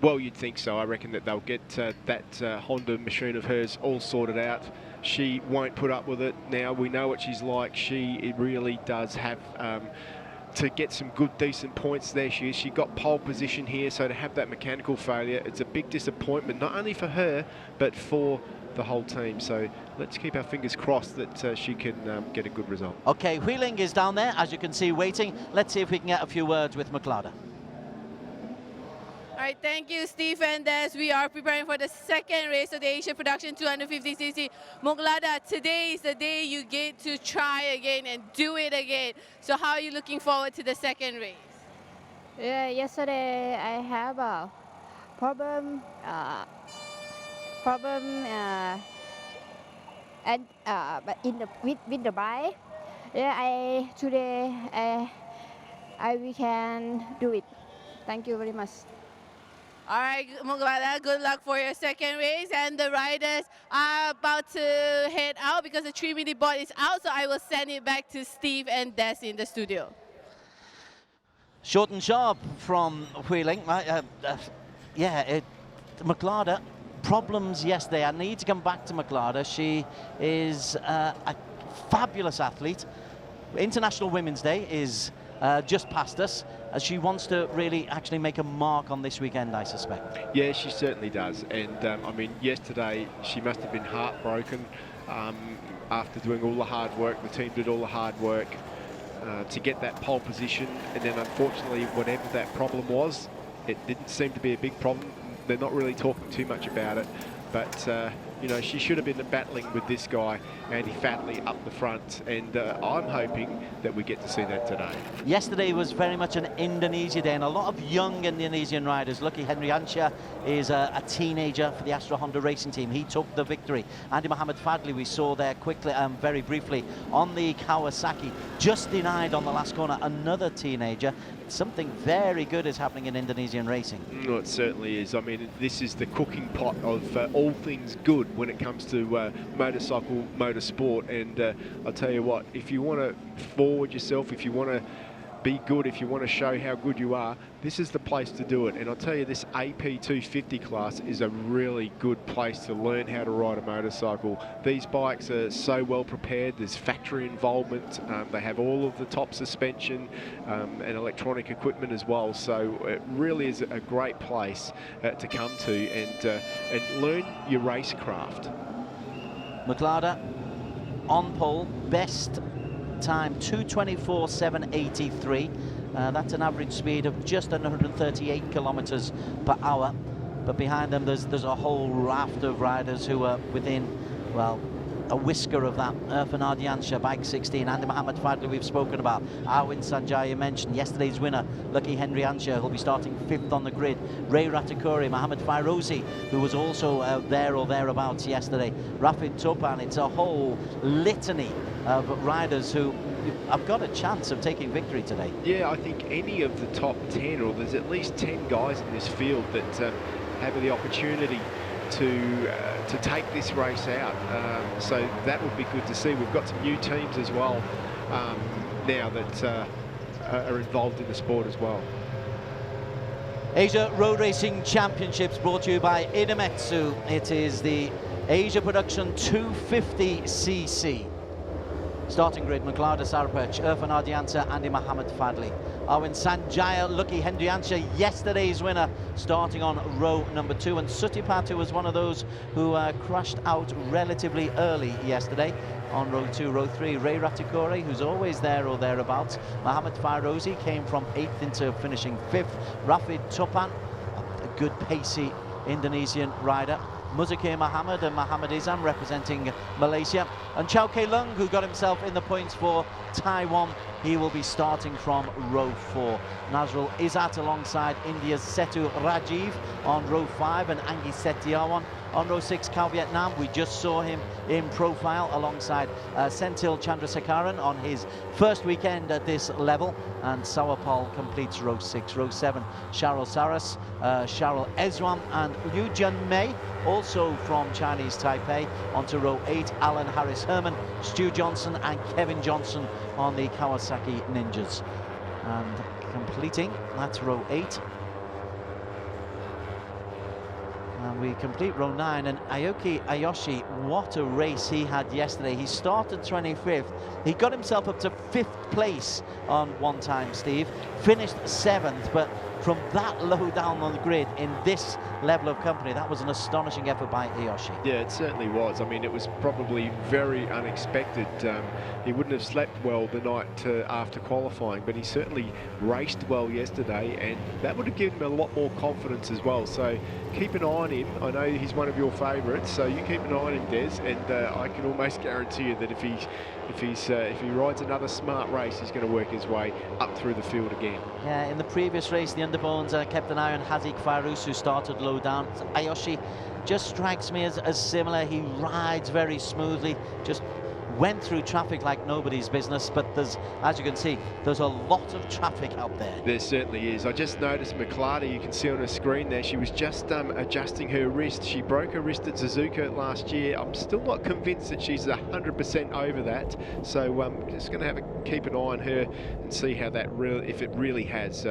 Well, you'd think so. I reckon that they'll get that Honda machine of hers all sorted out. She won't put up with it now. We know what she's like. It really does have to get some good, decent points there. She got pole position here, so to have that mechanical failure, it's a big disappointment, not only for her, but for the whole team. So let's keep our fingers crossed that she can get a good result. Okay, Wheeling is down there, as you can see, waiting. Let's see if we can get a few words with McLeod. All right, thank you, Steve. And as we are preparing for the second race of the Asia Production 250cc, Moglada, today is the day you get to try again and do it again. So how are you looking forward to the second race? Yeah, yesterday I have a problem, but with the bike. Yeah, today we can do it. Thank you very much. All right, Moglada, good luck for your second race. And the riders are about to head out because the 3-minute board is out. So I will send it back to Steve and Des in the studio. Short and sharp from Wheeling. McLeod, problems yesterday. I need to come back to McLeod. She is a fabulous athlete. International Women's Day is just past us. She wants to really actually make a mark on this weekend, I suspect. Yeah, she certainly does. And I mean, yesterday she must have been heartbroken after doing all the hard work. The team did all the hard work to get that pole position. And then unfortunately, whatever that problem was, it didn't seem to be a big problem. They're not really talking too much about it. But, you know, she should have been battling with this guy, Andy Fatley, up the front. And I'm hoping that we get to see that today. Yesterday was very much an Indonesia day, and a lot of young Indonesian riders. Lucky Hendriansyah is a teenager for the AsiaRoadRacing racing team. He took the victory. Andy Mohamed Fadli, we saw there quickly, very briefly, on the Kawasaki. Just denied on the last corner, another teenager. Something very good is happening in Indonesian racing. Well, it certainly is. I mean, this is the cooking pot of all things good when it comes to motorsport. And I'll tell you what, if you want to forward yourself, if you want to be good, if you want to show how good you are, this is the place to do it. And I'll tell you, this AP 250 class is a really good place to learn how to ride a motorcycle. These bikes are so well prepared. There's factory involvement. They have all of the top suspension and electronic equipment as well. So it really is a great place to come to and learn your racecraft. McLeod on pole, best time 2:24.783. That's an average speed of just under 138 kilometers per hour. But behind them, there's a whole raft of riders who are within, well, a whisker of that. Irfan Ardiansha, bike 16. Andy Mohamed Fadli, we've spoken about. Arwin Sanjaya mentioned. Yesterday's winner, Lucky Hendriansyah, who'll be starting 5th on the grid. Ray Ratikuri, Mohamed Fairozi, who was also there or thereabouts yesterday. Rafid Topan. It's a whole litany of riders who have got a chance of taking victory today. Yeah, I think any of the top 10, or there's at least 10 guys in this field that have the opportunity to take this race out. So that would be good to see. We've got some new teams as well now that are involved in the sport as well. Asia Road Racing Championships brought to you by Idemitsu. It is the Asia Production 250cc. Starting grid, McLeod, Sarpech, Irfan Ardiansha, Andy Mohamed Fadli. Arwin Sanjaya, Lucky Hendriansyah, yesterday's winner, starting on row number 2. And Sutipat, who was one of those who crashed out relatively early yesterday on row 2. Row 3, Ray Ratikuri, who's always there or thereabouts. Mohamed Fairozi came from 8th into finishing 5th. Rafid Topan, a good pacey Indonesian rider. Muzakir Mohammed and Mohammed Izam representing Malaysia. And Chow Kei Lung, who got himself in the points for Taiwan. He will be starting from row 4. Nazrul Izzat alongside India's Setu Rajiv on row 5, and Anggi Setiawan on row 6. Cal Vietnam, we just saw him in profile alongside Senthil Chandrasekaran on his first weekend at this level. And Sawapal completes row 6. Row 7, Cheryl Saras, Cheryl Ezwan and Liu Jun Mei, also from Chinese Taipei. Onto row 8, Alan Harris Herman, Stu Johnson and Kevin Johnson on the Kawasaki Ninjas. And completing, that's row 8. And we complete row 9, and Aoki Ayoshi, what a race he had yesterday. He started 25th. He got himself up to 5th place on one time, Steve. Finished 7th, but from that low down on the grid in this level of company, that was an astonishing effort by Ayoshi. Yeah, it certainly was. I mean, it was probably very unexpected. He wouldn't have slept well the night after qualifying, but he certainly raced well yesterday, and that would have given him a lot more confidence as well. So keep an eye on him. I know he's one of your favourites, so you keep an eye on him, Des, and I can almost guarantee you that if he rides another smart race, he's going to work his way up through the field again. Yeah, in the previous race, the Underbones kept an eye on Hazik Fairuz, who started low down. Ayoshi just strikes me as similar. He rides very smoothly, just went through traffic like nobody's business, but there's, as you can see, there's a lot of traffic out there. There certainly is. I just noticed McLarty, you can see on her screen there, she was just adjusting her wrist. She broke her wrist at Suzuka last year. I'm still not convinced that she's 100% over that, so I'm just going to have to keep an eye on her and see how that if it really has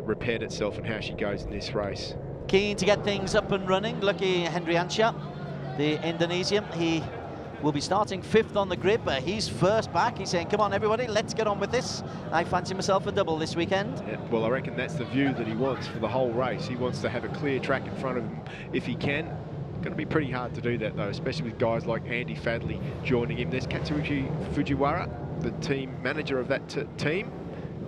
repaired itself and how she goes in this race. Keen to get things up and running. Lucky Hendriansyah, the Indonesian, he will be starting 5th on the grid, but he's first back. He's saying, come on everybody, let's get on with this. I fancy myself a double this weekend. Yeah, well, I reckon that's the view that he wants for the whole race. He wants to have a clear track in front of him if he can. Going to be pretty hard to do that though, especially with guys like Andy Fadley joining him. There's Katsuki Fujiwara, the team manager of that team.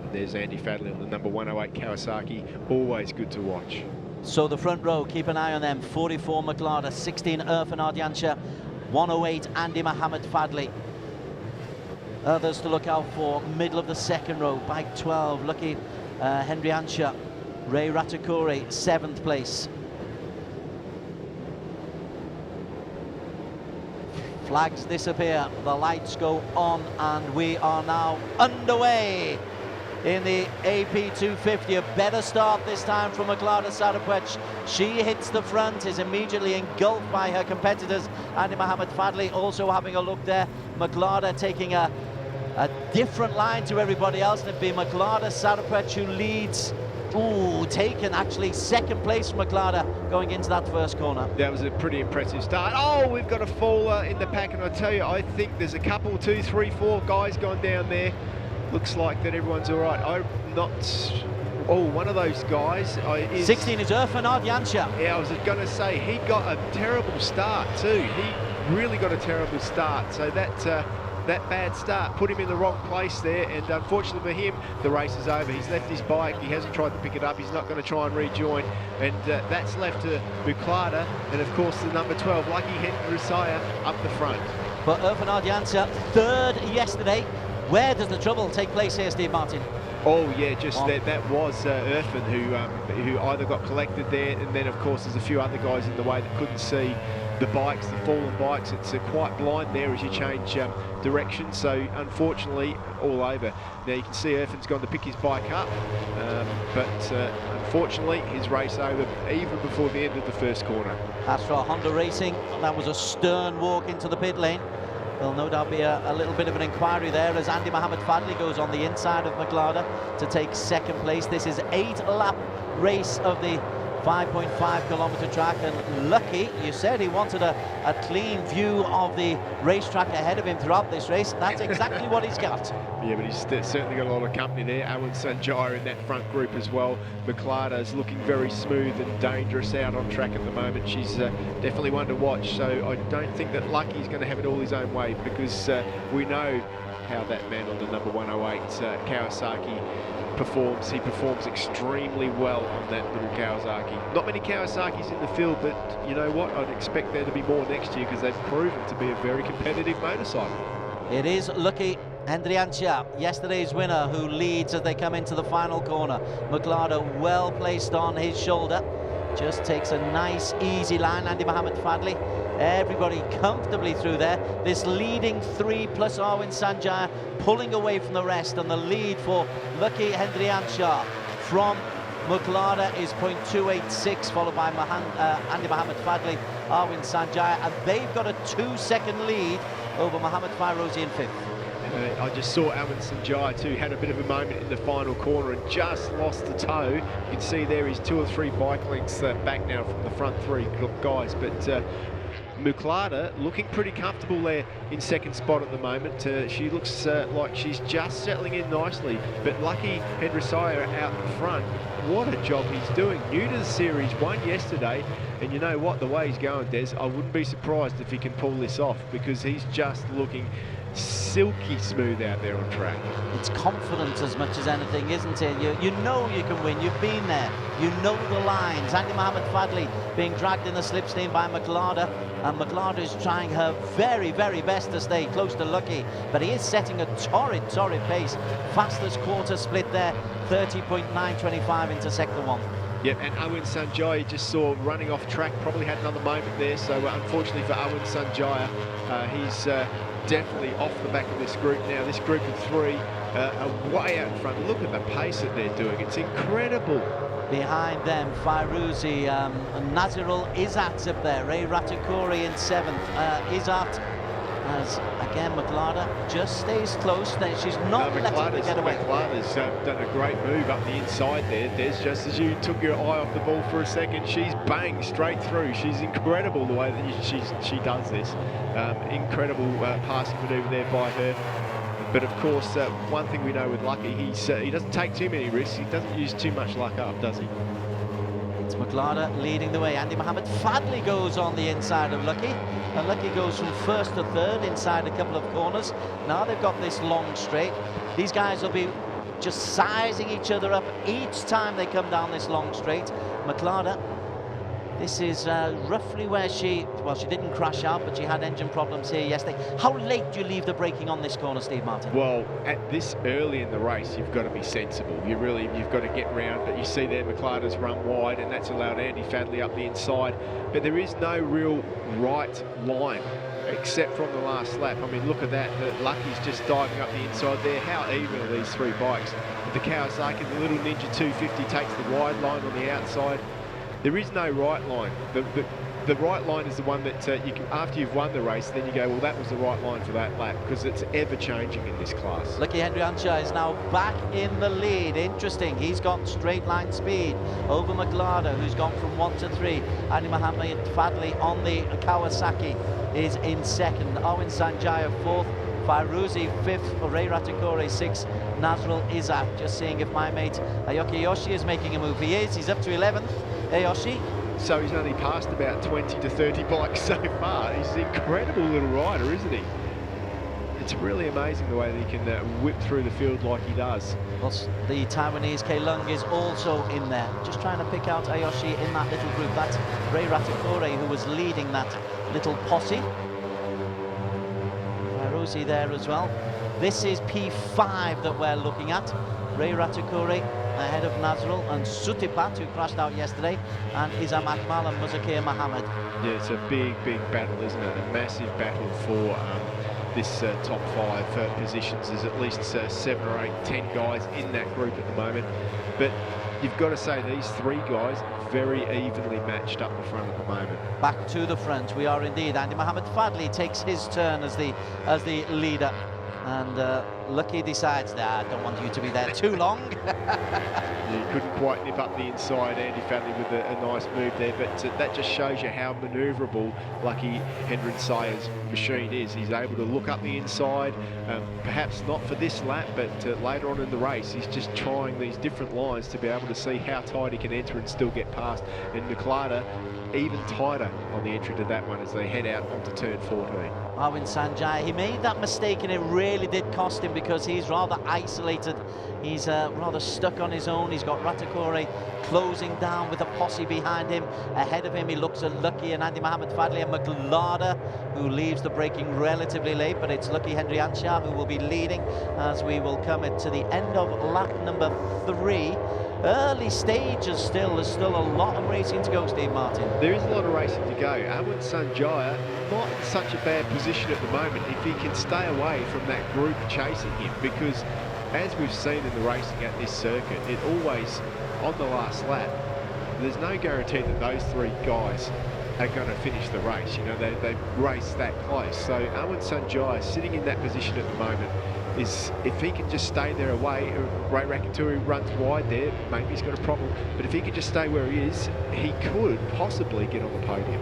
And there's Andy Fadley on the number 108 Kawasaki. Always good to watch. So the front row, keep an eye on them. 44 McLarda, 16 Irfan Ardiansha, 108 Andy Mohammed Fadley. Others to look out for, middle of the second row, bike 12, Lucky Hendriansyah, Ray Ratakore, 7th place. Flags disappear, the lights go on, and we are now underway in the AP 250. A better start this time from McLarda Sarapwech. She hits the front, is immediately engulfed by her competitors. Andy Mohammed Fadley also having a look there. McLarda taking a different line to everybody else, and it'd be McLarda Sarapwech who leads. Ooh, taken actually 2nd place from McLarda going into that first corner. That was a pretty impressive start. Oh, we've got a faller in the pack, and I tell you, I think there's a couple, 2, 3, 4 guys gone down there. Looks like that everyone's all right. I'm not. Oh, one of those guys is 16 is Irfan Ardiansha. Yeah, I was going to say he got a terrible start too. He really got a terrible start. So that bad start put him in the wrong place there, and unfortunately for him, the race is over. He's left his bike. He hasn't tried to pick it up. He's not going to try and rejoin, and that's left to Buklada, and of course the number 12, Lucky Hendriansyah, up the front. But Irfan Ardiansha, 3rd yesterday. Where does the trouble take place here, Steve Martin? Oh yeah, just that was Irfan who either got collected there, and then of course there's a few other guys in the way that couldn't see the bikes, the fallen bikes. It's quite blind there as you change direction, so unfortunately all over. Now you can see Irfan's gone to pick his bike up, but unfortunately his race over even before the end of the first corner. As for Honda Racing, that was a stern walk into the pit lane. There'll no doubt be a little bit of an inquiry there as Andy Mohammed Fadley goes on the inside of McLarda to take 2nd place. This is 8-lap race of the 5.5 kilometre track, and Lucky, you said he wanted a clean view of the racetrack ahead of him throughout this race. That's exactly what he's got. Yeah, but he's certainly got a lot of company there. Alan Sanjaya in that front group as well. McLarda's looking very smooth and dangerous out on track at the moment. She's definitely one to watch, so I don't think that Lucky's going to have it all his own way, because we know how that man on the number 108 Kawasaki performs. He performs extremely well on that little Kawasaki. Not many Kawasaki's in the field, but you know what? I'd expect there to be more next year, because they've proven to be a very competitive motorcycle. It is Lucky Hendriansyah, yesterday's winner, who leads as they come into the final corner. McLarda well placed on his shoulder. Just takes a nice, easy line. Andy Mohammed Fadley, everybody comfortably through there. This leading 3 plus Arwin Sanjaya pulling away from the rest, and the lead for Lucky Hendriansyah from McLarda is 0.286, followed by Andy Mohammed Fadley, Arwin Sanjaya, and they've got a 2-second lead over Mohammed Fairozi in 5th. I just saw Awan Sanjay too, had a bit of a moment in the final corner and just lost the toe. You can see there he's 2 or 3 bike lengths back now from the front 3 guys, but Muklada looking pretty comfortable there in second spot at the moment. She looks like she's just settling in nicely, but lucky Henrysaya out in front. What a job he's doing. New to the series, won yesterday, and you know what, the way he's going, Des, I wouldn't be surprised if he can pull this off, because he's just looking silky smooth out there on track. It's confidence as much as anything, isn't it? You know you can win, you've been there, you know the lines. Andy Mohammed Fadli being dragged in the slipstream by Muklada, and Muklada is trying her very, very best to stay close to Lucky, but he is setting a torrid pace. Fastest quarter split there, 30.925 into sector 1. Yep, and Awan Sanjay just saw running off track, probably had another moment there, so unfortunately for Awan Sanjay, he's definitely off the back of this group now. This group of 3 are way out in front. Look at the pace that they're doing, it's incredible. Behind them, Fairuzi, Nazirul Izzat's up there, Ray Ratakuri in 7th. Izzat, as again Muklada just stays close. She's not letting it get away. Muklada's done a great move up the inside there, Des. Just as you took your eye off the ball for a second, she's banged straight through. She's incredible the way that she does this. Incredible passing manoeuvre there by her. But of course, one thing we know with Lucky, he doesn't take too many risks. He doesn't use too much luck up, does he? It's Muklada leading the way. Andy Mohammed Fadli goes on the inside of Lucky, and Lucky goes from 1st to 3rd inside a couple of corners. Now they've got this long straight. These guys will be just sizing each other up each time they come down this long straight. Muklada, this is roughly where she didn't crash out, but she had engine problems here yesterday. How late do you leave the braking on this corner, Steve Martin? Well, at this early in the race, you've got to be sensible. You've got to get round, but you see there Muklada's run wide, and that's allowed Andy Fadli up the inside. But there is no real right line, except from the last lap. I mean, look at that. Lucky's just diving up the inside there. How even are these 3 bikes? The Kawasaki, the little Ninja 250 takes the wide line on the outside. There is no right line. The right line is the one that you can, after you've won the race, then you go, well, that was the right line for that lap, because it's ever changing in this class. Lucky Hendriansha is now back in the lead. Interesting, he's got straight line speed over Muklada, who's gone from 1 to 3. Andy Mohammed Fadli on the Kawasaki is in 2nd. Awan Sanjay 4th. Fairuzi 5th, Ray Ratakuri 6th, Nazrul Izzat. Just seeing if my mate Aoki Yoshi is making a move. He is, he's up to 11th. Yoshi. So he's only passed about 20 to 30 bikes so far. He's an incredible little rider, isn't he? It's really amazing the way that he can whip through the field like he does. Well, the Taiwanese K Lung is also in there. Just trying to pick out Ayoshi in that little group. That's Ray Ratakuri who was leading that little posse. Fairuzi there as well. This is P5 that we're looking at. Ray Ratakuri ahead of Nazrul and Sutipat, who crashed out yesterday, and Izam Akmal and Muzakir Mohammed. Yeah, it's a big battle, isn't it? A massive battle for this top 5 positions. There's at least 7 or 8, 10 guys in that group at the moment. But you've got to say these 3 guys very evenly matched up the front at the moment. Back to the front, we are indeed. Andy Mohammed Fadli takes his turn as the leader. And Lucky decides, nah, I don't want you to be there too long. You couldn't quite nip up the inside, Andy Fadli with a nice move there, but that just shows you how manoeuvrable Lucky Hendrinsaya's machine is. He's able to look up the inside, perhaps not for this lap, but later on in the race, he's just trying these different lines to be able to see how tight he can enter and still get past. And Muklada even tighter on the entry to that one as they head out onto turn 14. Awan Sanjay, he made that mistake and it really did cost him because he's rather isolated. He's rather stuck on his own. He's got Ratakuri closing down with a posse behind him. Ahead of him, he looks at Lucky and Andy Mohammed Fadli and Muklada, who leaves the braking relatively late, but it's Lucky Hendriansha who will be leading as we will come to the end of lap number 3. Early stages still, there's still a lot of racing to go, Steve Martin. There is a lot of racing to go. Awan Sanjay not in such a bad position at the moment if he can stay away from that group chasing him, because as we've seen in the racing at this circuit, it always, on the last lap, there's no guarantee that those 3 guys are going to finish the race. You know, they race that close. So Awan Sanjay sitting in that position at the moment, is if he can just stay there away. Ray Rakaturi runs wide there, maybe he's got a problem, but if he could just stay where he is, he could possibly get on the podium.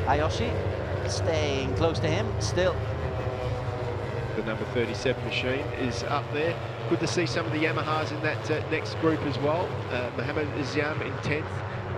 ARRC staying close to him still. The number 37 machine is up there. Good to see some of the Yamahas in that next group as well. Mohammed Izyam in 10th.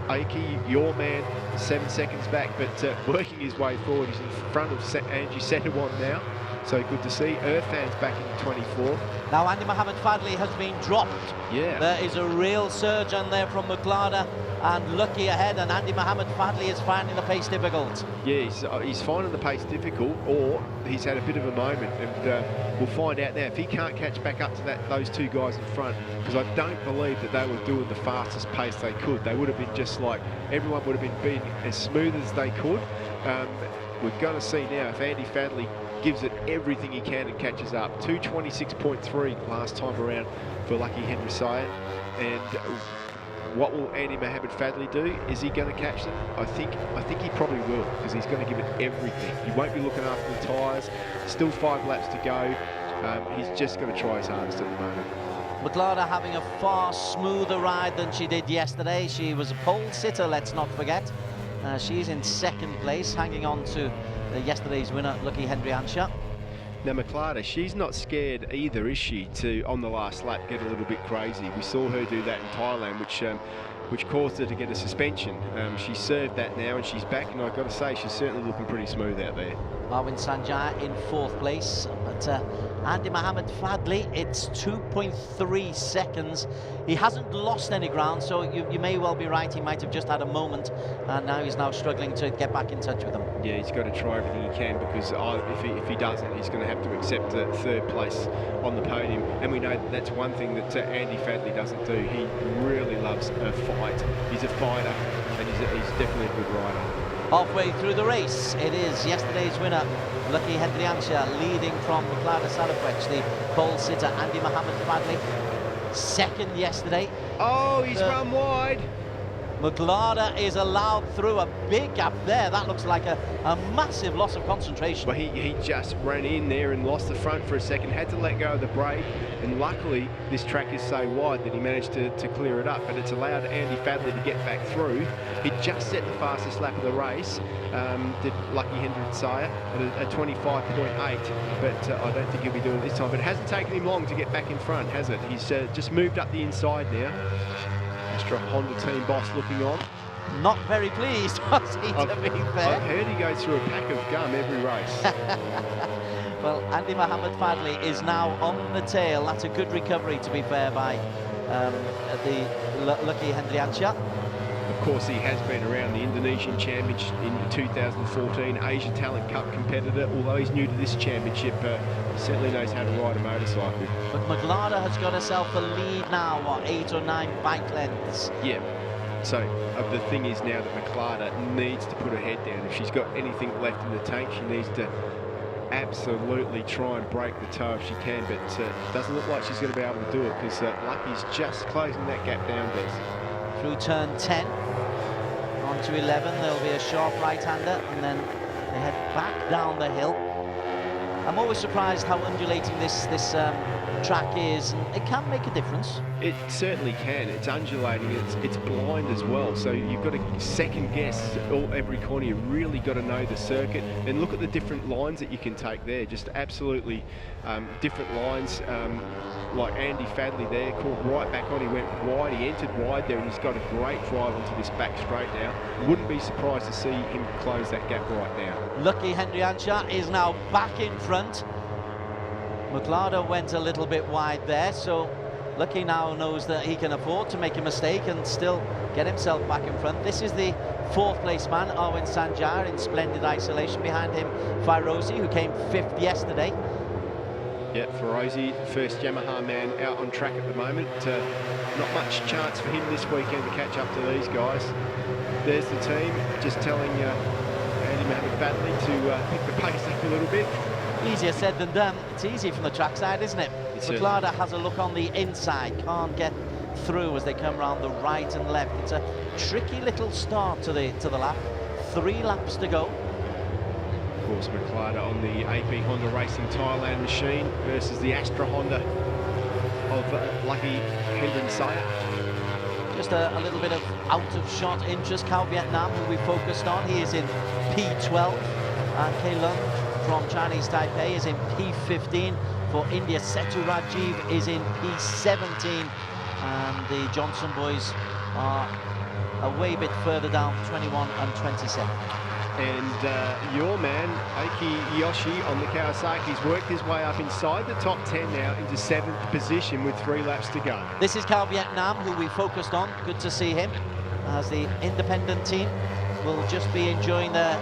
Aiki, your man, 7 seconds back, but working his way forward. He's in front of Angie Setawon now. So good to see. Irfan's back in 24th. Now Andy Mohammed Fadli has been dropped. Yeah. There is a real surge on there from McLaren and Lucky ahead, and Andy Mohammed Fadli is finding the pace difficult. Yeah, he's finding the pace difficult, or he's had a bit of a moment, and we'll find out now if he can't catch back up to those two guys in front, because I don't believe that they were doing the fastest pace they could. They would have been just like, everyone would have been being as smooth as they could. We're going to see now if Andy Fadli gives it everything he can and catches up. 2:26.3 last time around for Lucky Henry Sayed. And what will Andy Mohammed Fadli do? Is he going to catch them? I think he probably will, because he's going to give it everything. He won't be looking after the tyres. Still 5 laps to go. He's just going to try his hardest at the moment. McLaren having a far smoother ride than she did yesterday. She was a pole sitter, let's not forget. She's in 2nd place, hanging on to yesterday's winner, Lucky Henry Ansha. Now McLaren, she's not scared either, is she, to on the last lap get a little bit crazy. We saw her do that in Thailand, which caused her to get a suspension. She served that now and she's back, and I've got to say she's certainly looking pretty smooth out there. Arvind Sanjay in 4th place, but Andy Mohammed Fadli, it's 2.3 seconds. He hasn't lost any ground, so you may well be right, he might have just had a moment, and now he's struggling to get back in touch with them. Yeah, he's got to try everything he can, because if he doesn't, he's going to have to accept 3rd place on the podium. And we know that's one thing that Andy Fadli doesn't do. He really loves a fight. He's a fighter, and he's definitely a good rider. Halfway through the race, it is yesterday's winner, Lucky Henry Ansha, leading from McLaren Salafresh, the pole sitter Andy Mohammed Fadli. 2nd yesterday. Oh, he's run wide. McLaren is allowed through a big gap there. That looks like a massive loss of concentration. Well, he just ran in there and lost the front for a second, had to let go of the brake, and luckily this track is so wide that he managed to clear it up, but it's allowed Andy Fadli to get back through. He just set the fastest lap of the race, did Lucky Henry Sayed at a 25.8, but I don't think he'll be doing it this time. But it hasn't taken him long to get back in front, has it? He's just moved up the inside now. Astra Honda team boss looking on. Not very pleased, was he, to be fair? I've heard he goes through a pack of gum every race. Well, Andy Mohammed Fadli is now on the tail. That's a good recovery, to be fair, by the Lucky Henry Ansha. Of course, he has been around the Indonesian Championship in 2014, Asia Talent Cup competitor. Although he's new to this championship, he certainly knows how to ride a motorcycle. But McLaren has got herself a lead now, what, 8 or 9 bike lengths? Yeah. So the thing is now that McLaren needs to put her head down. If she's got anything left in the tank, she needs to absolutely try and break the toe if she can, but it doesn't look like she's going to be able to do it, because Lucky's just closing that gap down, Des. Through turn 10, on to 11, there'll be a sharp right-hander, and then they head back down the hill. I'm always surprised how undulating this track is, and it can make a difference. It certainly can. It's undulating, it's blind as well, so you've got to second guess every corner. You've really got to know the circuit, and look at the different lines that you can take there, just absolutely different lines. Like Andy Fadli there, caught right back on, he went wide, he entered wide there, and he's got a great drive onto this back straight now. Wouldn't be surprised to see him close that gap right now. Lucky Henry Ansha is now back in front. McLaren went a little bit wide there, so Lucky now knows that he can afford to make a mistake and still get himself back in front. This is the 4th place man, Arvind Sanjay, in splendid isolation. Behind him, Fairozi, who came 5th yesterday. Yeah, Fairozi, first Yamaha man out on track at the moment. Not much chance for him this weekend to catch up to these guys. There's the team just telling Andy Mohammed Fadli to pick the pace up a little bit. Easier said than done. It's easy from the trackside, isn't it? McLaren has a look on the inside, can't get through as they come around the right and left. It's a tricky little start to the lap. 3 laps to go. course, McLaren on the AP Honda Racing Thailand machine versus the Astra Honda of Lucky Hendren Saya. Just a little bit of out-of-shot interest. Cao Vietnam, who we focused on, he is in P12. And Kei Lung from Chinese Taipei is in P15. For India, Setu Rajiv is in P17. And the Johnson boys are a way bit further down, 21 and 27. And your man, Aiki Yoshi on the Kawasaki's worked his way up inside the top 10 now into 7th position with 3 laps to go. This is Cao Vietnam, who we focused on. Good to see him, as the independent team will just be enjoying their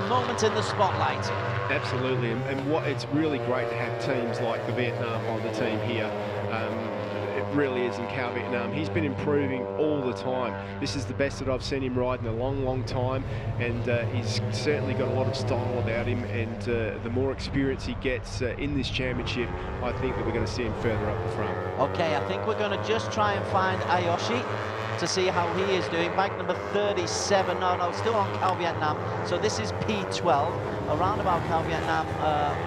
moment in the spotlight. Absolutely, and what it's really great to have teams like the Vietnam on the team here. It really is in Cao Vietnam. He's been improving all the time. This is the best that I've seen him ride in a long, long time, and he's certainly got a lot of style about him, and the more experience he gets in this championship, I think that we're going to see him further up the front. Okay, I think we're going to just try and find Ayoshi to see how he is doing. Bike number 37, no, still on Cao Vietnam. So this is P12, around about Cao Vietnam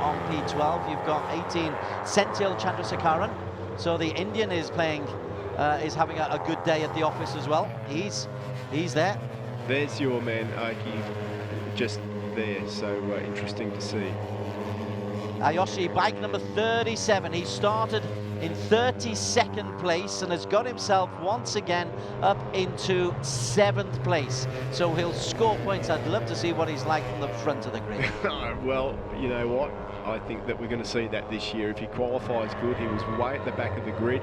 on P12. You've got 18, Senthil Chandrasekaran. So the Indian is playing, is having a good day at the office as well. He's there. There's your man, Aiki, just there. So interesting to see. Ayoshi, bike number 37. He started in 32nd place and has got himself once again up into 7th place. So he'll score points. I'd love to see what he's like from the front of the grid. Well, you know what? I think that we're going to see that this year. If he qualifies good, he was way at the back of the grid.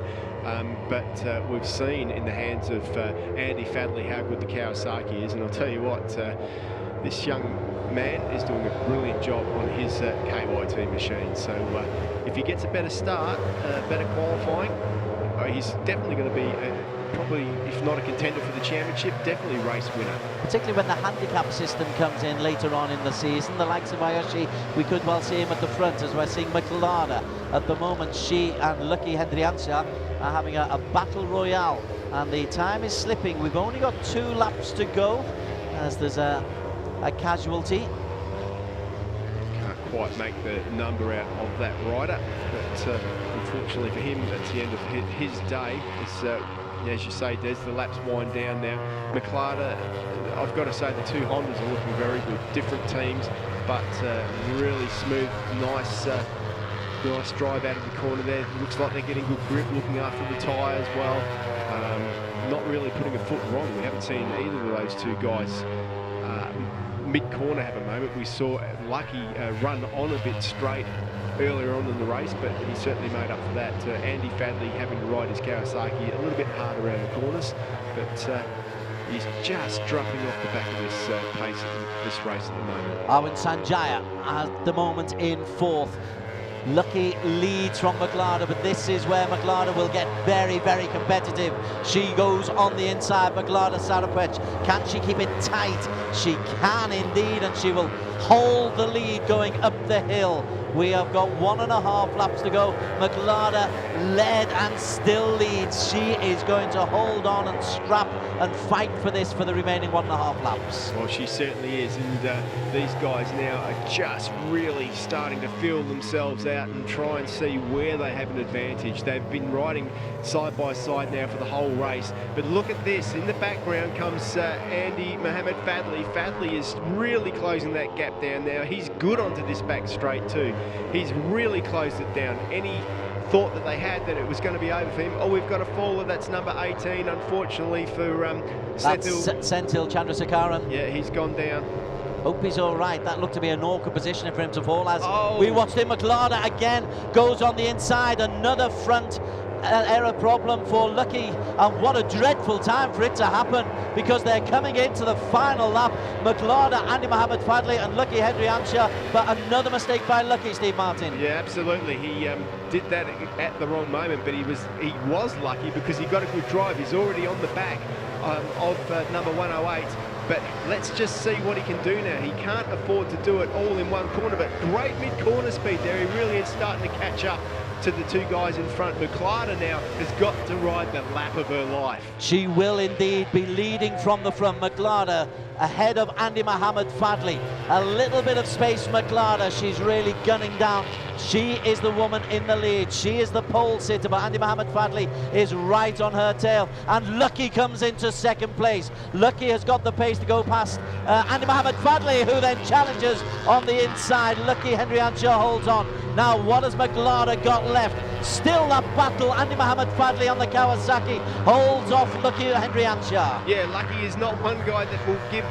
But we've seen in the hands of Andy Fadley how good the Kawasaki is. And I'll tell you what, this young man is doing a brilliant job on his KYT machine. So if he gets a better start, better qualifying, he's definitely going to be probably, if not a contender for the championship, definitely race winner. Particularly when the handicap system comes in later on in the season. The likes of Ayoshi, we could well see him at the front, as we're seeing McLaren. At the moment, she and Lucky Hendriantia are having a battle royale, and the time is slipping. We've only got 2 laps to go, as there's a casualty. Can't quite make the number out of that rider, but unfortunately for him, that's the end of his day. It's, as you say, Des, the laps wind down now. McLaren, I've got to say the 2 Hondas are looking very good. Different teams, but really smooth, nice drive out of the corner there. Looks like they're getting good grip, looking after the tyres well. Not really putting a foot wrong. We haven't seen either of those 2 guys mid-corner have a moment. We saw Lucky run on a bit straight earlier on in the race, but he certainly made up for that. Andy Fadley having to ride his Kawasaki a little bit harder around the corners, but he's just dropping off the back of this pace at this race at the moment. Arvind Sanjaya at the moment in 4th. Lucky leads from McLaren, but this is where McLaren will get very, very competitive. She goes on the inside, McLaren Sarapwech. Can she keep it tight? She can indeed, and she will hold the lead going up the hill. We have got 1.5 laps to go. McLaren led and still leads. She is going to hold on and scrap and fight for this for the remaining 1.5 laps. Well, she certainly is, and these guys now are just really starting to feel themselves out and try and see where they have an advantage. They've been riding side by side now for the whole race, but look at this. In the background comes Andy Mohammed Fadley. Fadley is really closing that gap down now. He's good onto this back straight too. He's really closed it down. Any thought that they had that it was going to be over for him. Oh, we've got a faller. That's number 18, unfortunately, for Senthil Chandrasekaran. Yeah, he's gone down. Hope he's all right. That looked to be an awkward position for him to fall as. We watched him. McLaren again goes on the inside. Another front error problem for Lucky, and what a dreadful time for it to happen, because they're coming into the final lap. McLaren, Andy Mohammed Fadley and Lucky Hendriantia, but another mistake by Lucky, Steve Martin. Yeah, absolutely. He did that at the wrong moment, but he was lucky because he got a good drive. He's already on the back of number 108. But let's just see what he can do now. He can't afford to do it all in one corner, but great mid-corner speed there. He really is starting to catch up to the two guys in front. McLaren now has got to ride the lap of her life. She will indeed be leading from the front. McLaren ahead of Andy Mohamed Fadli. A little bit of space, McLaren. She's really gunning down. She is the woman in the lead. She is the pole sitter, but Andy Mohamed Fadli is right on her tail. And Lucky comes into second place. Lucky has got the pace to go past Andy Mohamed Fadli, who then challenges on the inside. Lucky Hendrianshaw holds on. Now, what has McLaren got left? Still that battle. Andy Mohamed Fadli on the Kawasaki holds off Lucky Hendrianshaw. Yeah, Lucky is not one guy that will give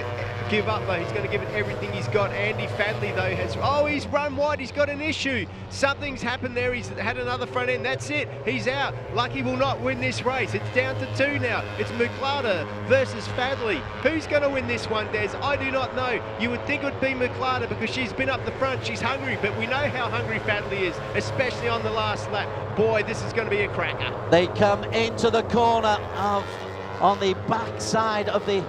up though. He's going to give it everything he's got. Andy Fadli though he's run wide. He's got an issue. Something's happened there. He's had another front end. That's it. He's out. Lucky will not win this race. It's down to two now. It's McLaren versus Fadli. Who's going to win this one, Des? I do not know. You would think it would be McLaren because she's been up the front. She's hungry, but we know how hungry Fadli is, especially on the last lap. Boy, this is going to be a cracker. They come into the corner on the back side of the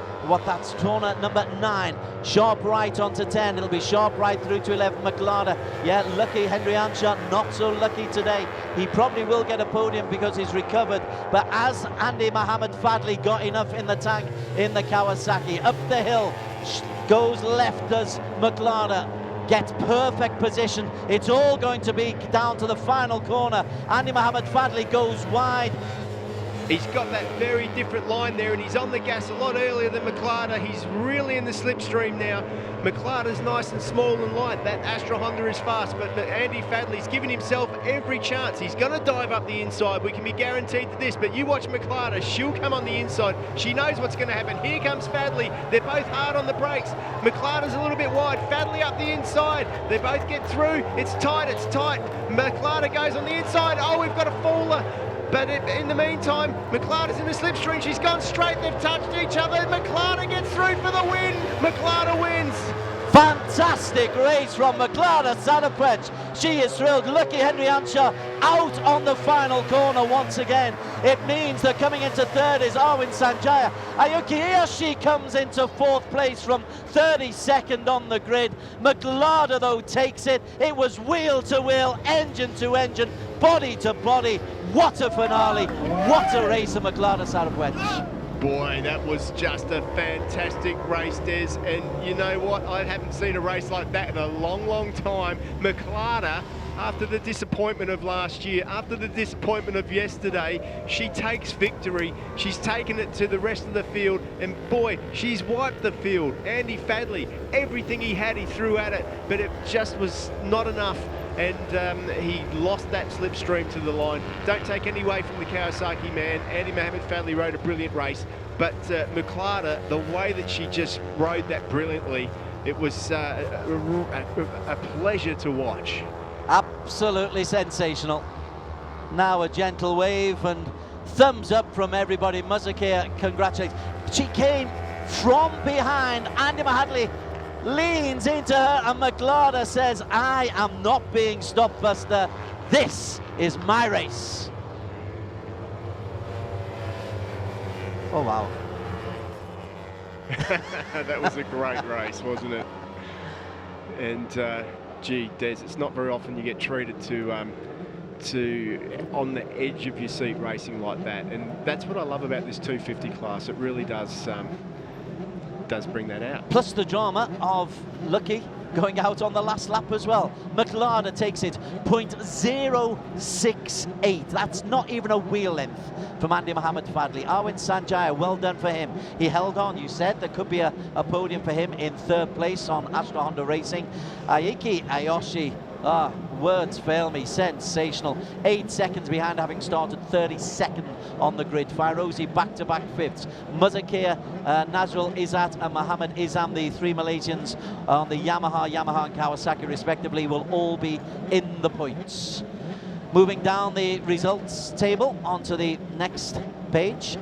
that's corner number 9. Sharp right onto 10. It'll be sharp right through to 11. McLaren. Yeah, Lucky Hendrianshaw not so lucky today. He probably will get a podium because he's recovered. But as Andy Mohamed Fadli got enough in the tank in the Kawasaki, up the hill, goes left does McLaren. Gets perfect position. It's all going to be down to the final corner. Andy Mohamed Fadli goes wide. He's got that very different line there, and he's on the gas a lot earlier than McLaren. He's really in the slipstream now. McLaren's nice and small and light. That Astra Honda is fast, but Andy Fadli's given himself every chance. He's going to dive up the inside. We can be guaranteed to this, but you watch McLaren. She'll come on the inside. She knows what's going to happen. Here comes Fadli. They're both hard on the brakes. McLaren's a little bit wide. Fadli up the inside. They both get through. It's tight. It's tight. McLaren goes on the inside. Oh, we've got a faller. But in the meantime, McLaren's in the slipstream. She's gone straight. They've touched each other. McLaren gets through for the win. McLaren wins. Fantastic race from McLaren Sarapwech. She is thrilled. Lucky Hendrianshaw out on the final corner once again. It means that coming into third is Arwin Sanjaya. Ayuki Iyoshi comes into fourth place from 32nd on the grid. McLaren though takes it. It was wheel to wheel, engine to engine, body to body. What a finale. What a race of McLaren Sarapwech. Boy, that was just a fantastic race, Des, and you know what? I haven't seen a race like that in a long, long time. McLaren, after the disappointment of last year, after the disappointment of yesterday, she takes victory. She's taken it to the rest of the field, and boy, she's wiped the field. Andy Fadli, everything he had, he threw at it, but it just was not enough. And he lost that slipstream to the line. Don't take any away from the Kawasaki man. Andy Mohamed Fadli rode a brilliant race, but McLaren, the way that she just rode that brilliantly, it was a pleasure to watch. Absolutely sensational. Now a gentle wave and thumbs up from everybody. Mazakir congratulates. She came from behind. Andy Mahadli leans into her and McLaren says, I am not being stopped, Buster. This is my race. Oh, wow. That was a great race, wasn't it? And gee, Des, it's not very often you get treated to on the edge of your seat racing like that, and that's what I love about this 250 class. It really does bring that out. Plus the drama of Lucky going out on the last lap as well. McLaren takes it 0.068. That's not even a wheel length from Andy Mohamed Fadli. Arwin Sanjaya, well done for him. He held on. You said there could be a podium for him in third place on Astra Honda Racing. Ayuki Iyoshi, words fail me, sensational. 8 seconds behind, having started 32nd on the grid. Fairozi back-to-back fifths. Muzakir, Nazrul Izzat and Mohammed Izam, the three Malaysians on the Yamaha and Kawasaki respectively, will all be in the points. Moving down the results table onto the next page,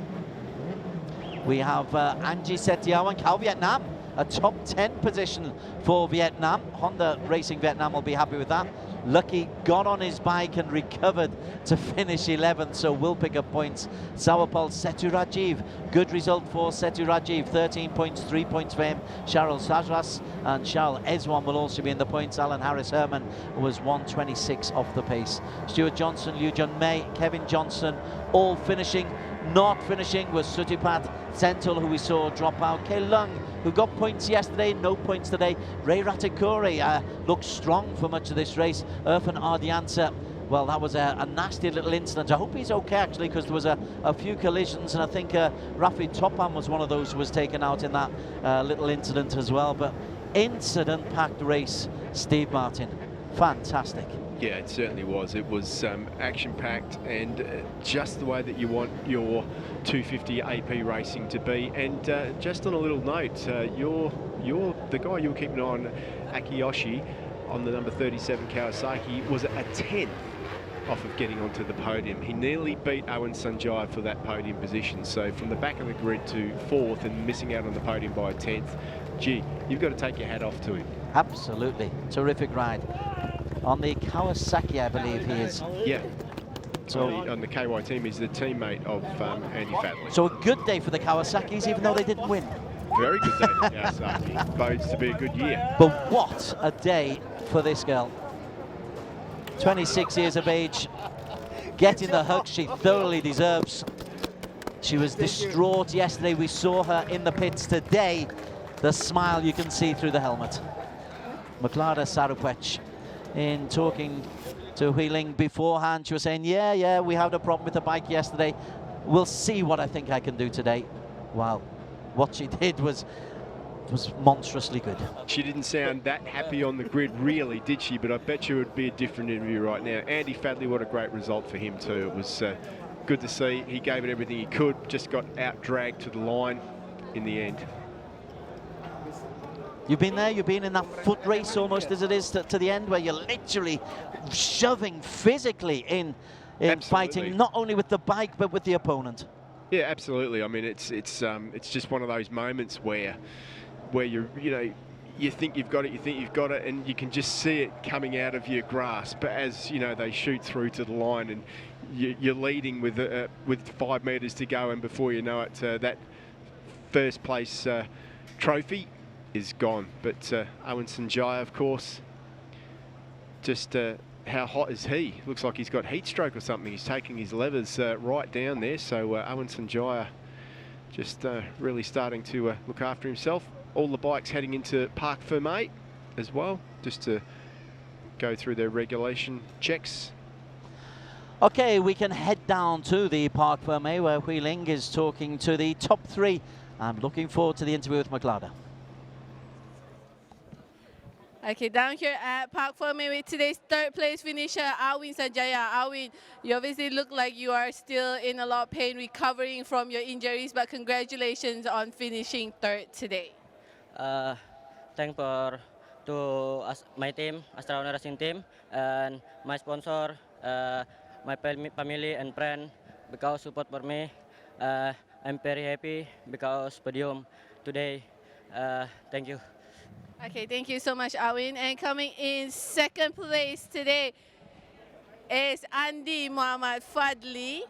we have Angie Setiawan, Cal Vietnam, a top 10 position for Vietnam. Honda Racing Vietnam will be happy with that. Lucky got on his bike and recovered to finish 11th, so will pick up points. Sawapol Seturajiv, good result for Seturajiv, 13 points, 3 points for him. Charles Sajras and Charles Ezwan will also be in the points. Alan Harris Herman was 126 off the pace. Stuart Johnson, Liu Jun Mei, Kevin Johnson, all finishing. Not finishing was Sutipat Sentul, who we saw drop out. Kei Lung, who got points yesterday, no points today. Ray Ratikuri looked strong for much of this race. Irfan Ardiansa, well, that was a nasty little incident. I hope he's okay, actually, because there was a few collisions, and I think Rafi Topan was one of those who was taken out in that little incident as well. But incident-packed race, Steve Martin. Fantastic. Yeah, it certainly was. It was action-packed and just the way that you want your 250 AP racing to be. And just on a little note, you're the guy you were keeping an eye on, Akiyoshi, on the number 37 Kawasaki, was a 10th off of getting onto the podium. He nearly beat Owen Sanjay for that podium position. So from the back of the grid to 4th and missing out on the podium by a 10th, gee, you've got to take your hat off to him. Absolutely. Terrific ride. On the Kawasaki, I believe he is. Yeah. So on the KY team, he's the teammate of Andy Fatley. So a good day for the Kawasaki's, even though they didn't win. Very good day for Kawasaki. Bodes to be a good year. But what a day for this girl. 26 years of age, getting the hug she thoroughly deserves. She was distraught yesterday. We saw her in the pits today. The smile you can see through the helmet. Maklada Sarupech, in talking to Wheeling beforehand, she was saying, yeah, we had a problem with the bike yesterday. We'll see what I think I can do today. Wow, what she did was monstrously good. She didn't sound that happy on the grid, really, did she? But I bet you it would be a different interview right now. Andy Fatley, what a great result for him too. It was good to see. He gave it everything he could, just got out-dragged to the line in the end. You've been there, you've been in that foot race almost as it is to the end, where you're literally shoving physically in fighting, not only with the bike, but with the opponent. Yeah, absolutely. I mean, it's just one of those moments where you think you've got it, and you can just see it coming out of your grasp. But as you know, they shoot through to the line, and you're leading with 5 meters to go, and before you know it, that first place trophy is gone. But Owen Sanjay, of course, just how hot is he? Looks like he's got heat stroke or something. He's taking his levers right down there. So Owen Sanjay just really starting to look after himself. All the bikes heading into Parc Fermé as well, just to go through their regulation checks. Okay, we can head down to the Parc Fermé, where Wheeling is talking to the top 3. I'm looking forward to the interview with Maklada. Okay, down here at Parc Fermé with today's 3rd place finisher, Awin Sanjaya. Awin, you obviously look like you are still in a lot of pain recovering from your injuries, but congratulations on finishing 3rd today. Thanks for my team, AsiaRoadRacing team, and my sponsor, my family and friend, because support for me. I'm very happy because podium today. Thank you. Okay, thank you so much, Awin. And coming in 2nd place today is Andy Muhammad Fadli.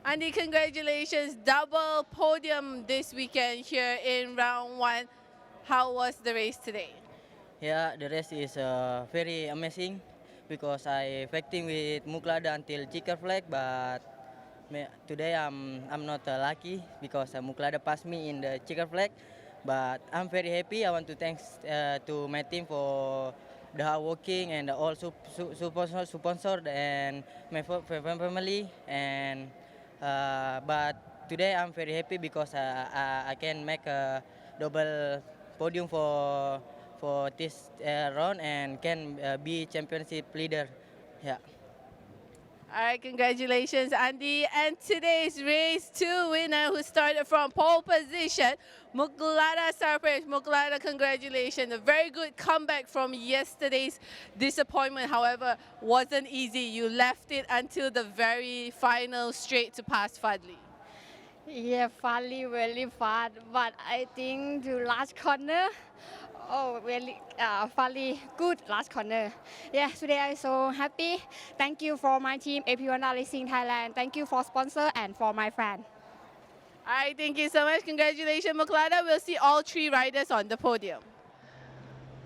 Andy, congratulations, double podium this weekend here in round 1. How was the race today? Yeah, the race is very amazing because I fighting with Muklada until checker flag, but today I'm not lucky because Muklada passed me in the checker flag. But I'm very happy. I want to thanks to my team for the hard working and all sponsor and my family. And but today I'm very happy because I can make a double podium for this round and can be championship leader. Yeah. All right, congratulations, Andy. And today's race 2 winner, who started from pole position, Maklada Sarupech. Maklada, congratulations. A very good comeback from yesterday's disappointment. However, wasn't easy. You left it until the very final straight to pass Fadli. Yeah, Fadli very fast, but I think the last corner, Oh, really, very good last corner. Yeah, today I'm so happy. Thank you for my team, AsiaRoadRacing Thailand. Thank you for sponsor and for my fan. All right, thank you so much. Congratulations, Muklada. We'll see all 3 riders on the podium.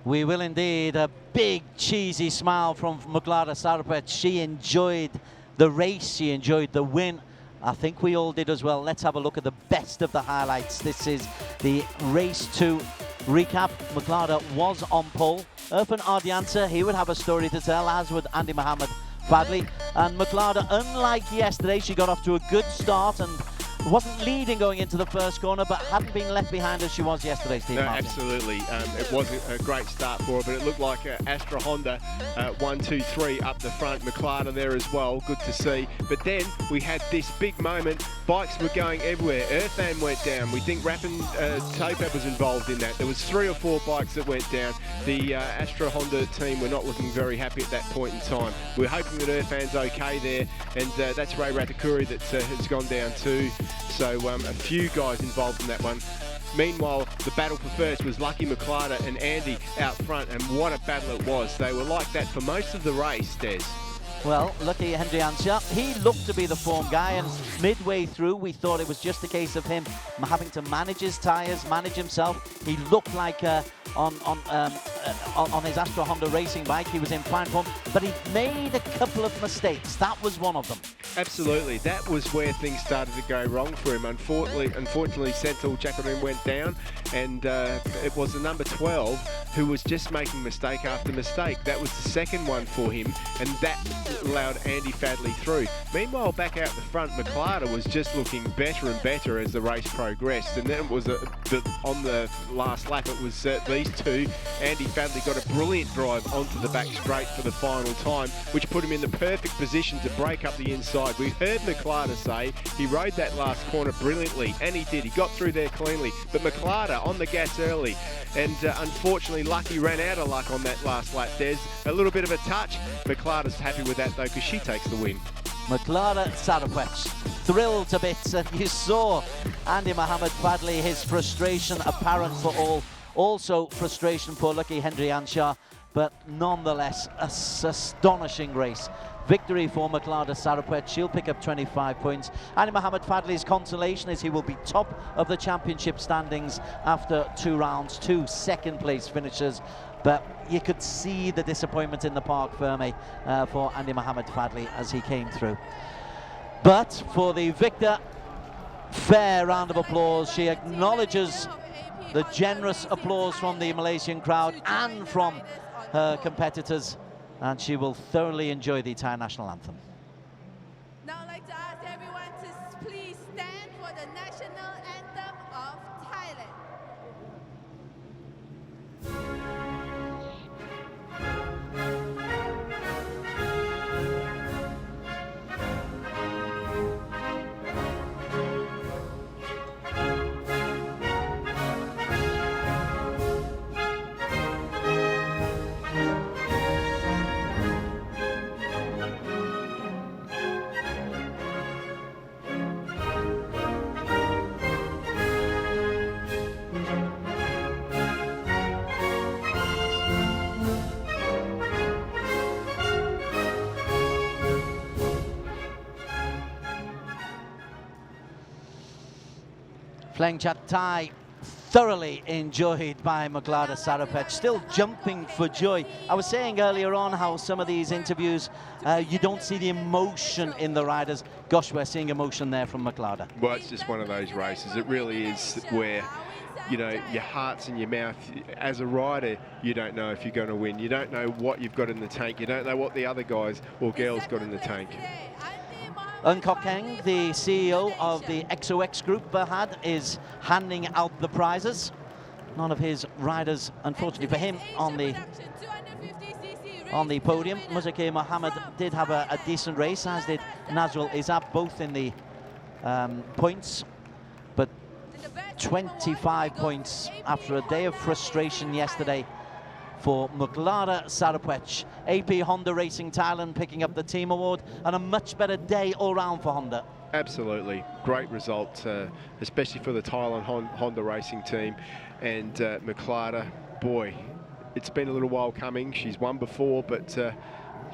We will indeed. A big cheesy smile from Muklada Sarapet. She enjoyed the race, she enjoyed the win. I think we all did as well. Let's have a look at the best of the highlights. This is the race 2 recap. Muklada was on pole. Irfan Ardiansa, he would have a story to tell, as would Andy Mohammed Fadli. And Muklada, unlike yesterday, she got off to a good start and wasn't leading going into the first corner, but hadn't been left behind as she was yesterday, Steve. No, Martin. absolutely. It wasn't a great start for her, but it looked like Astra Honda 1, 2, 3 up the front. Muklada there as well, good to see. But then we had this big moment. Bikes were going everywhere. Irfan went down. We think Rapin Topap was involved in that. There was 3 or 4 bikes that went down. The Astra Honda team were not looking very happy at that point in time. We're hoping that Irfan's okay there, and that's Ray Ratakuri that has gone down too. So a few guys involved in that one. Meanwhile, the battle for first was Lucky Muklada and Andy out front, and what a battle it was. They were like that for most of the race, Des. Well, Lucky Hendriansja, he looked to be the form guy, and midway through we thought it was just a case of him having to manage his tyres, manage himself. He looked like on his Astra Honda racing bike, he was in fine form, but he made a couple of mistakes. That was one of them. Absolutely, that was where things started to go wrong for him. Unfortunately, Senthil Jacqueline went down, and it was the number 12 who was just making mistake after mistake. That was the second one for him, and that allowed Andy Fadli through. Meanwhile, back out the front, Muklada was just looking better and better as the race progressed, and then it was on the last lap, it was these two. Andy Fadli got a brilliant drive onto the back straight for the final time, which put him in the perfect position to break up the inside. We heard Muklada say he rode that last corner brilliantly, and he did. He got through there cleanly, but Muklada on the gas early, and unfortunately Lucky ran out of luck on that last lap. There's a little bit of a touch. Muklada's happy with that though, because she takes the win. Muklada Sarapet thrilled to bits, and you saw Andy Mohammed Fadli, his frustration apparent for all. Also frustration for Lucky Hendriansja, but nonetheless an astonishing race. Victory for Muklada Sarapet. She'll pick up 25 points. Andy Mohammed Fadli's consolation is he will be top of the championship standings after 2 rounds, 2 second-place finishers. But you could see the disappointment in the park, Fermi, for Andy Mohammed Fadli as he came through. But for the victor, fair round of applause. She acknowledges the generous applause from the Malaysian crowd and from her competitors, and she will thoroughly enjoy the Thai national anthem. Now I'd like to ask everyone to please stand for the national anthem of Thailand. Fleng Chat Thai, thoroughly enjoyed by Muklada Sarapet, still jumping for joy. I was saying earlier on how some of these interviews, you don't see the emotion in the riders. Gosh, we're seeing emotion there from Muklada. Well, it's just one of those races. It really is where, you know, your heart's in your mouth. As a rider, you don't know if you're going to win. You don't know what you've got in the tank. You don't know what the other guys or girls got in the tank. Eun Kok Keng, the CEO of the XOX Group, Berhad, is handing out the prizes. None of his riders, unfortunately for him, on the podium. Muzakir Mohammed did have a decent race, as did Nazrul Izab, both in the points. But 25 points after a day of frustration yesterday for Muklada Sarapwech. AP Honda Racing Thailand picking up the team award, and a much better day all round for Honda. Absolutely, great result, especially for the Thailand Honda Racing team. And Muklada, boy, it's been a little while coming. She's won before, but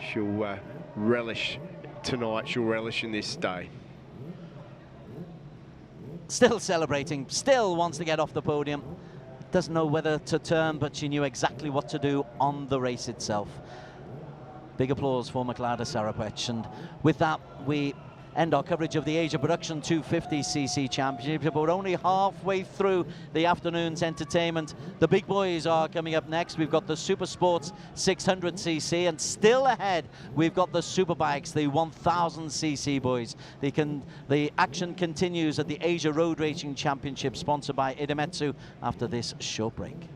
she'll relish tonight. She'll relish in this day. Still celebrating, still wants to get off the podium. Doesn't know whether to turn, but she knew exactly what to do on the race itself. Big applause for Muklada Sarapwech. And with that, we end our coverage of the Asia Production 250cc Championship. We're only halfway through the afternoon's entertainment. The big boys are coming up next. We've got the Super Sports 600cc, and still ahead we've got the Superbikes, the 1000cc boys. The action continues at the Asia Road Racing Championship, sponsored by Idemitsu, after this short break.